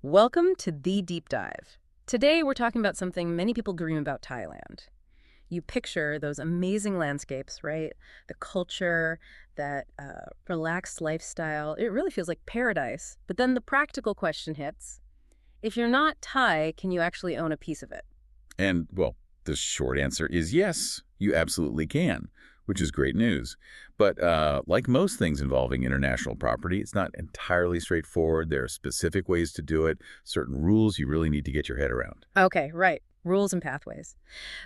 Welcome to The Deep Dive. Today we're talking about something many people dream about: Thailand. You picture those amazing landscapes, right? The culture, that relaxed lifestyle. It really feels like paradise. But then the practical question hits. If you're not Thai, can you actually own a piece of it? And, well, the short answer is yes, you absolutely can, which is great news. But like most things involving international property, it's not entirely straightforward. There are specific ways to do it, certain rules you really need to get your head around. Okay, right. Rules and pathways.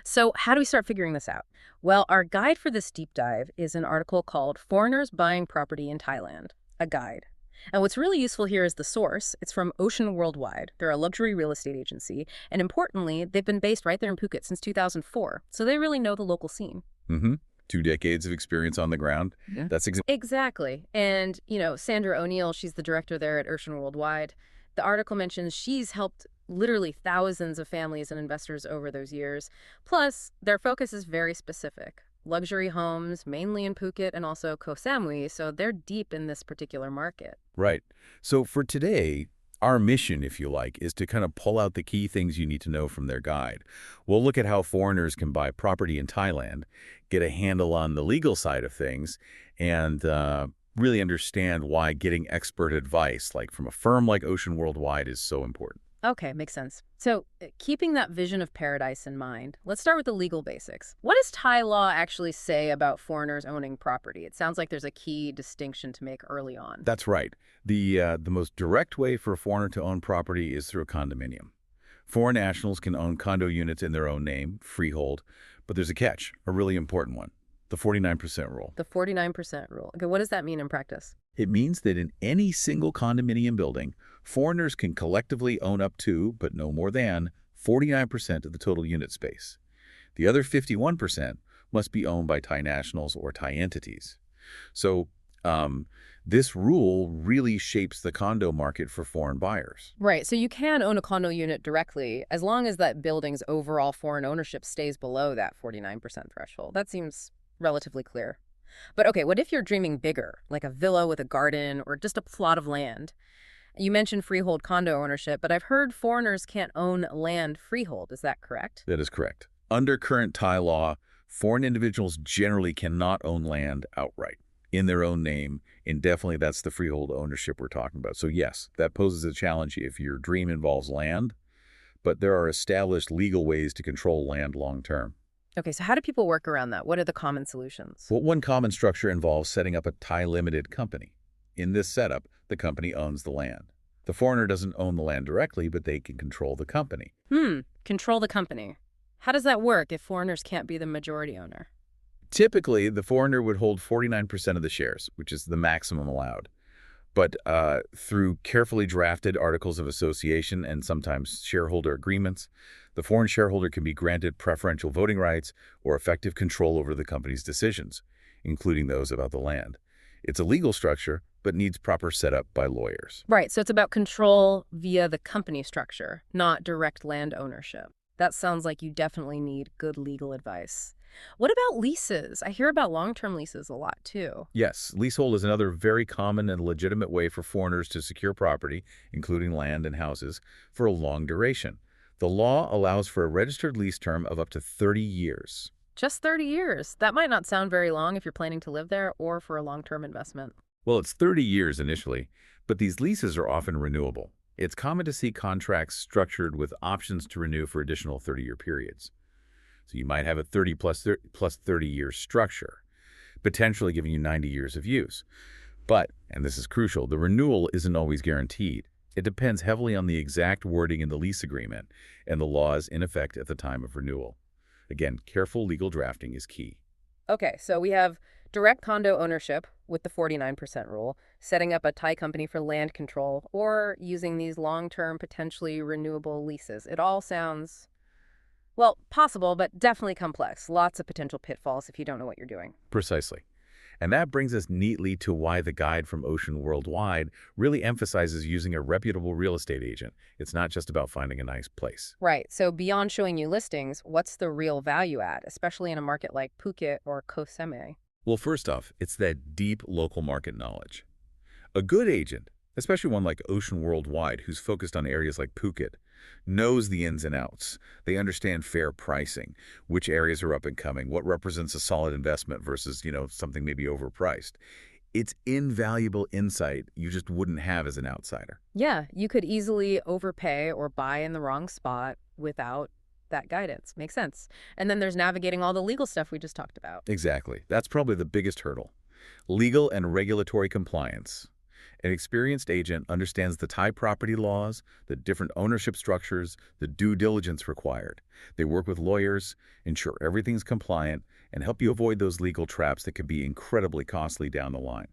So, how do we start figuring this out? Well, our guide for this deep dive is an article called Foreigners Buying Property in Thailand, a guide. And what's really useful here is the source. It's from Ocean Worldwide. They're a luxury real estate agency. And importantly, they've been based right there in Phuket since 2004. So they really know the local scene. Mm-hmm. 2 decades of experience on the ground. Yeah. That's Exactly. And, Sandra O'Neill, she's the director there at Ocean Worldwide. The article mentions she's helped literally thousands of families and investors over those years. Plus, their focus is very specific. Luxury homes, mainly in Phuket and also Koh Samui, so they're deep in this particular market. right. So for today, our mission, if you like, is to kind of pull out the key things you need to know from their guide. We'll look at how foreigners can buy property in Thailand, get a handle on the legal side of things, and really understand why getting expert advice, like from a firm like Ocean Worldwide, is so important. Okay, makes sense. So, keeping that vision of paradise in mind, let's start with the legal basics. What does Thai law actually say about foreigners owning property? It sounds like there's a key distinction to make early on. That's right. The most direct way for a foreigner to own property is through a condominium. Foreign nationals can own condo units in their own name, freehold, but there's a catch, a really important one, the 49% rule. The 49% rule. Okay, what does that mean in practice? It means that in any single condominium building, foreigners can collectively own up to, but no more than, 49% of the total unit space. The other 51% must be owned by Thai nationals or Thai entities. So, this rule really shapes the condo market for foreign buyers. Right, so you can own a condo unit directly as long as that building's overall foreign ownership stays below that 49% threshold. That seems relatively clear. But okay, what if you're dreaming bigger, like a villa with a garden or just a plot of land? You mentioned freehold condo ownership, but I've heard foreigners can't own land freehold. Is that correct? That is correct. Under current Thai law, foreign individuals generally cannot own land outright, in their own name. Indefinitely, that's the freehold ownership we're talking about. So yes, that poses a challenge if your dream involves land, but there are established legal ways to control land long term. Okay, so how do people work around that? What are the common solutions? Well, one common structure involves setting up a Thai limited company. In this setup, the company owns the land. The foreigner doesn't own the land directly, but they can control the company. Control the company. How does that work if foreigners can't be the majority owner? Typically, the foreigner would hold 49% of the shares, which is the maximum allowed. But through carefully drafted articles of association and sometimes shareholder agreements, the foreign shareholder can be granted preferential voting rights or effective control over the company's decisions, including those about the land. It's a legal structure, but needs proper setup by lawyers. Right, so it's about control via the company structure, not direct land ownership. That sounds like you definitely need good legal advice. What about leases? I hear about long-term leases a lot, too. Yes, leasehold is another very common and legitimate way for foreigners to secure property, including land and houses, for a long duration. The law allows for a registered lease term of up to 30 years. Just 30 years. That might not sound very long if you're planning to live there or for a long-term investment. Well, it's 30 years initially, but these leases are often renewable. It's common to see contracts structured with options to renew for additional 30-year periods. So you might have a 30 plus 30-year structure, potentially giving you 90 years of use. But, and this is crucial, the renewal isn't always guaranteed. It depends heavily on the exact wording in the lease agreement and the laws in effect at the time of renewal. Again, careful legal drafting is key. Okay, so we have direct condo ownership with the 49% rule, setting up a Thai company for land control, or using these long-term, potentially renewable leases. It all sounds, well, possible, but definitely complex. Lots of potential pitfalls if you don't know what you're doing. Precisely. And that brings us neatly to why the guide from Ocean Worldwide really emphasizes using a reputable real estate agent. It's not just about finding a nice place. Right, so beyond showing you listings, what's the real value add, especially in a market like Phuket or Koh Samui? Well, first off, it's that deep local market knowledge. A good agent especially one like Ocean Worldwide, who's focused on areas like Phuket, knows the ins and outs. They understand fair pricing, which areas are up and coming, what represents a solid investment versus, something maybe overpriced. It's invaluable insight you just wouldn't have as an outsider. Yeah, you could easily overpay or buy in the wrong spot without that guidance. Makes sense. And then there's navigating all the legal stuff we just talked about. Exactly. That's probably the biggest hurdle. Legal and regulatory compliance. An experienced agent understands the Thai property laws, the different ownership structures, the due diligence required. They work with lawyers, ensure everything's compliant, and help you avoid those legal traps that could be incredibly costly down the line.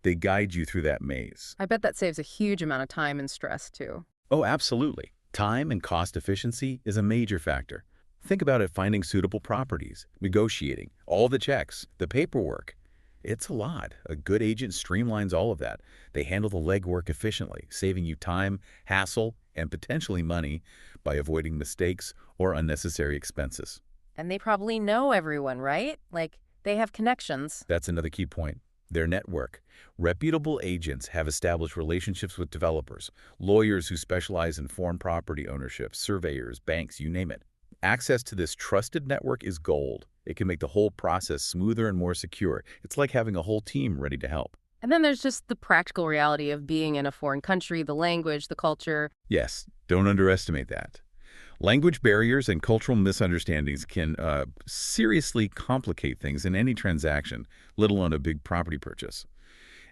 They guide you through that maze. I bet that saves a huge amount of time and stress, too. Oh, absolutely. Time and cost efficiency is a major factor. Think about it: finding suitable properties, negotiating, all the checks, the paperwork. It's a lot. A good agent streamlines all of that. They handle the legwork efficiently, saving you time, hassle, and potentially money by avoiding mistakes or unnecessary expenses. And they probably know everyone, right? Like, they have connections. That's another key point. Their network. Reputable agents have established relationships with developers, lawyers who specialize in foreign property ownership, surveyors, banks, you name it. Access to this trusted network is gold. It can make the whole process smoother and more secure. It's like having a whole team ready to help. And then there's just the practical reality of being in a foreign country, the language, the culture. Yes, don't underestimate that. Language barriers and cultural misunderstandings can seriously complicate things in any transaction, let alone a big property purchase.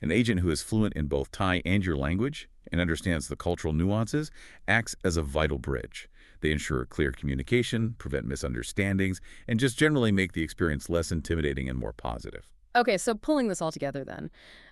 An agent who is fluent in both Thai and your language and understands the cultural nuances acts as a vital bridge. They ensure clear communication, prevent misunderstandings, and just generally make the experience less intimidating and more positive. Okay, so pulling this all together then.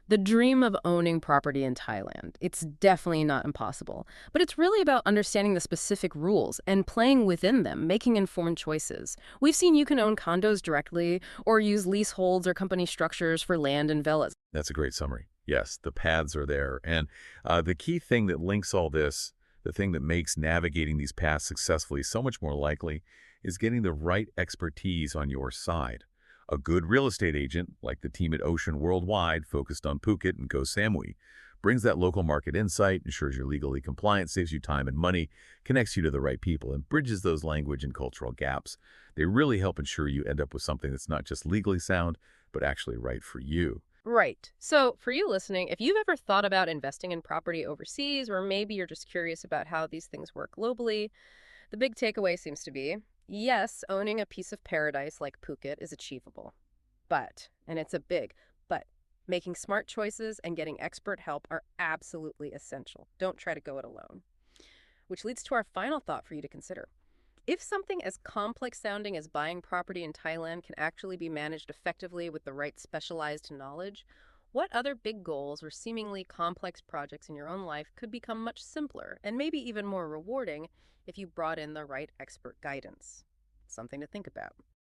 The dream of owning property in Thailand, it's definitely not impossible. But it's really about understanding the specific rules and playing within them, making informed choices. We've seen you can own condos directly or use leaseholds or company structures for land and villas. That's a great summary. Yes, the paths are there. And the key thing that links all this, the thing that makes navigating these paths successfully so much more likely, is getting the right expertise on your side. A good real estate agent, like the team at Ocean Worldwide, focused on Phuket and Koh Samui, brings that local market insight, ensures you're legally compliant, saves you time and money, connects you to the right people, and bridges those language and cultural gaps. They really help ensure you end up with something that's not just legally sound, but actually right for you. Right. So for you listening, if you've ever thought about investing in property overseas, or maybe you're just curious about how these things work globally, the big takeaway seems to be, yes, owning a piece of paradise like Phuket is achievable. But, and it's a big but, making smart choices and getting expert help are absolutely essential. Don't try to go it alone. Which leads to our final thought for you to consider. If something as complex sounding as buying property in Thailand can actually be managed effectively with the right specialized knowledge, what other big goals or seemingly complex projects in your own life could become much simpler and maybe even more rewarding if you brought in the right expert guidance? Something to think about.